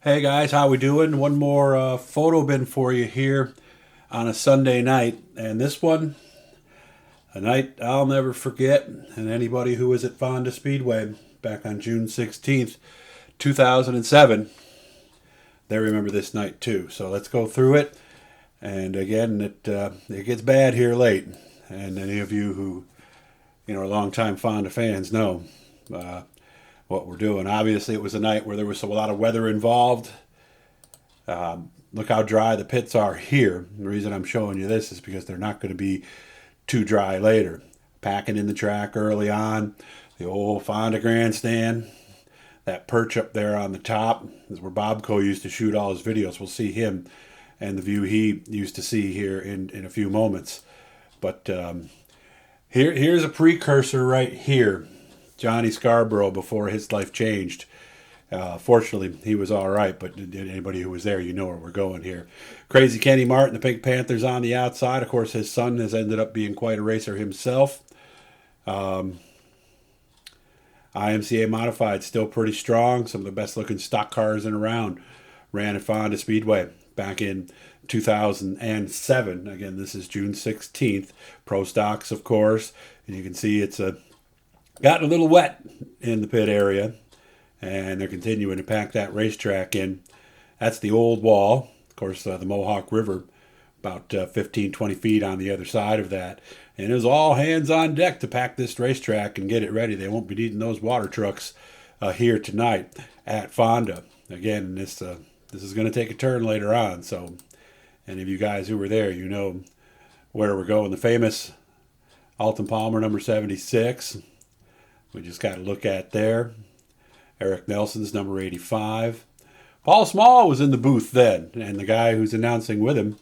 Hey guys, how we doing? One more photo bin for you here on a Sunday night, and this one, a night I'll never forget. And anybody who was at Fonda Speedway back on June 16th, 2007, they remember this night too. So let's go through it. And again, it gets bad here late, and any of you who are longtime Fonda fans know uh, what we're doing. Obviously, it was a night where there was a lot of weather involved. Look how dry the pits are here. The reason I'm showing you this is because they're not going to be too dry later. Packing in the track early on, the old Fonda grandstand, that perch up there on the top is where Bob Co used to shoot all his videos. We'll see him and the view he used to see here in a few moments. But here's a precursor right here. Johnny Scarborough before his life changed. Fortunately, he was all right, but anybody who was there, you know where we're going here. Crazy Kenny Martin, the Pink Panthers on the outside. Of course, his son has ended up being quite a racer himself. IMCA Modified, still pretty strong. Some of the best looking stock cars in around ran at Fonda Speedway back in 2007. Again, this is June 16th. Pro stocks, of course. And you can see it's gotten a little wet in the pit area. And they're continuing to pack that racetrack in. That's the old wall. Of course, the Mohawk River, about 15, 20 feet on the other side of that. And it was all hands on deck to pack this racetrack and get it ready. They won't be needing those water trucks here tonight at Fonda. Again, this is going to take a turn later on. So any of you guys who were there, you know where we're going. The famous Alton Palmer number 76. We just got to look at there. Eric Nelson's number 85. Paul Small was in the booth then, and the guy who's announcing with him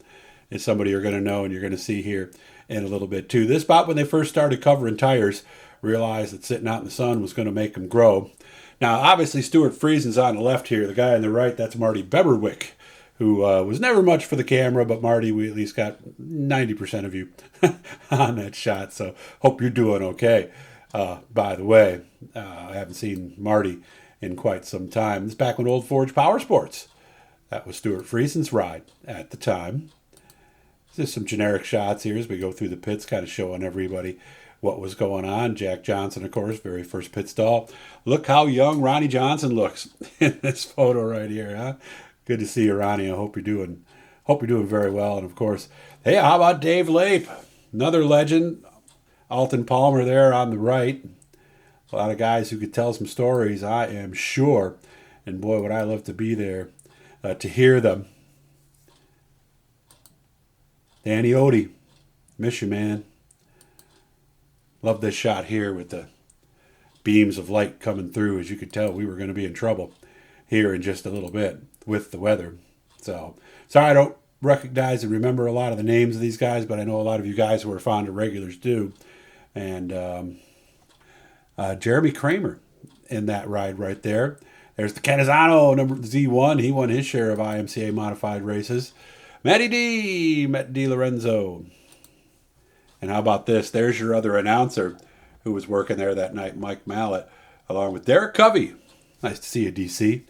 is somebody you're going to know and you're going to see here in a little bit too. This spot, when they first started covering tires, realized that sitting out in the sun was going to make them grow. Now, obviously, Stuart Friesen's on the left here. The guy on the right, that's Marty Beberwick, who was never much for the camera, but Marty, we at least got 90% of you on that shot, so hope you're doing okay. By the way, I haven't seen Marty in quite some time. This is back when Old Forge Power Sports. That was Stuart Friesen's ride at the time. Just some generic shots here as we go through the pits, kind of showing everybody what was going on. Jack Johnson, of course, very first pit stall. Look how young Ronnie Johnson looks in this photo right here, huh? Good to see you, Ronnie. I hope you're doing very well. And of course, hey, how about Dave Lape? Another legend. Alton Palmer there on the right. A lot of guys who could tell some stories, I am sure. And boy, would I love to be there to hear them. Danny Odie, miss you, man. Love this shot here with the beams of light coming through. As you could tell, we were going to be in trouble here in just a little bit with the weather. So, sorry I don't recognize and remember a lot of the names of these guys, but I know a lot of you guys who are Fonda regulars do. And Jeremy Kramer in that ride right there. There's the Canizano number Z1. He won his share of IMCA modified races. Matt D. Lorenzo. And how about this? There's your other announcer who was working there that night, Mike Mallett, along with Derek Covey. Nice to see you, DC.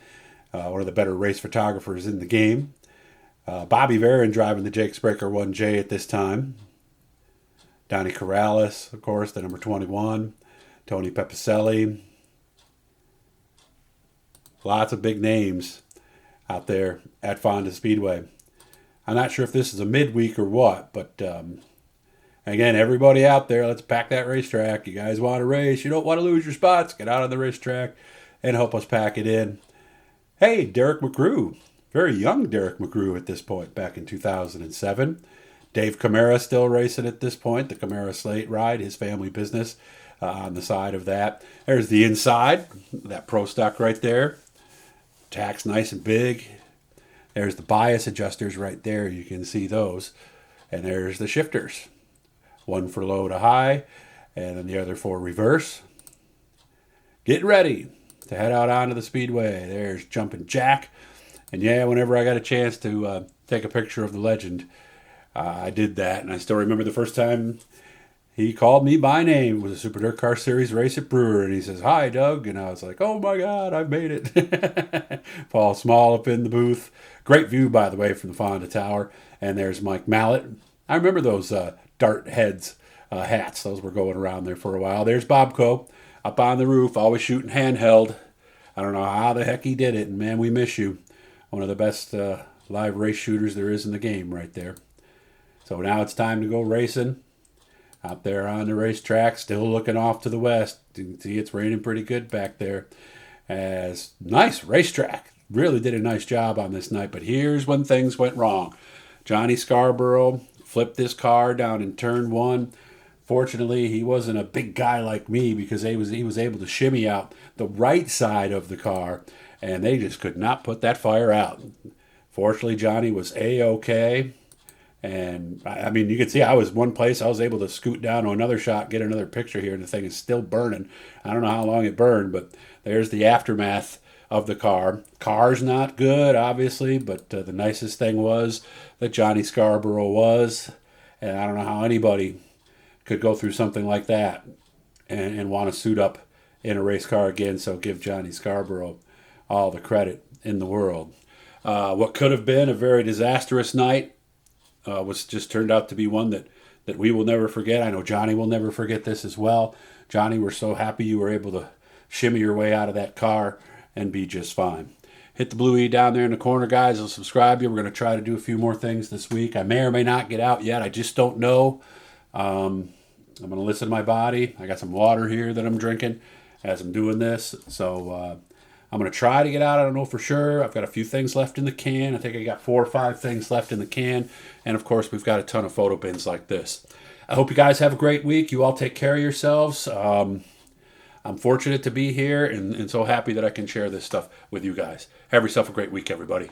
One of the better race photographers in the game. Bobby Varon driving the Jake Spraker 1J at this time. Donnie Corrales, of course, the number 21. Tony Pepicelli. Lots of big names out there at Fonda Speedway. I'm not sure if this is a midweek or what, but again, everybody out there, let's pack that racetrack. You guys want to race. You don't want to lose your spots. Get out on the racetrack and help us pack it in. Hey, Derek McGrew. Very young Derek McGrew at this point, back in 2007. Dave Camara still racing at this point. The Camara Slate ride, his family business on the side of that. There's the inside, that Pro Stock right there. Tack's nice and big. There's the bias adjusters right there. You can see those. And there's the shifters. One for low to high, and then the other for reverse. Get ready to head out onto the speedway. There's Jumpin' Jack. And yeah, whenever I got a chance to take a picture of the legend, I did that. And I still remember the first time he called me by name. It was a Super Dirt Car Series race at Brewer, and he says, "Hi, Doug," and I was like, "Oh my God, I've made it!" Paul Small up in the booth. Great view, by the way, from the Fonda Tower. And there's Mike Mallet. I remember those dart heads hats. Those were going around there for a while. There's Bobco up on the roof, always shooting handheld. I don't know how the heck he did it, and man, we miss you. One of the best live race shooters there is in the game, right there. So now it's time to go racing. Out there on the racetrack, still looking off to the west. You can see it's raining pretty good back there. As nice racetrack. Really did a nice job on this night. But here's when things went wrong. Johnny Scarborough flipped this car down in turn one. Fortunately, he wasn't a big guy like me because he was able to shimmy out the right side of the car, and they just could not put that fire out. Fortunately, Johnny was A-OK. And I mean, you can see I was one place. I was able to scoot down to another shot, get another picture here, and the thing is still burning. I don't know how long it burned, but there's the aftermath of the car. Car's not good, obviously, but the nicest thing was that Johnny Scarborough was. And I don't know how anybody could go through something like that and want to suit up in a race car again. So give Johnny Scarborough all the credit in the world. What could have been a very disastrous night was just turned out to be one that we will never forget. I know Johnny will never forget this as well. Johnny, we're so happy you were able to shimmy your way out of that car and be just fine. Hit the blue E down there in the corner, guys. I'll subscribe you. We're going to try to do a few more things this week. I may or may not get out yet. I just don't know. I'm going to listen to my body. I got some water here that I'm drinking as I'm doing this. So I'm going to try to get out. I don't know for sure. I've got a few things left in the can. I think I got 4 or 5 things left in the can. And, of course, we've got a ton of photo bins like this. I hope you guys have a great week. You all take care of yourselves. I'm fortunate to be here and so happy that I can share this stuff with you guys. Have yourself a great week, everybody.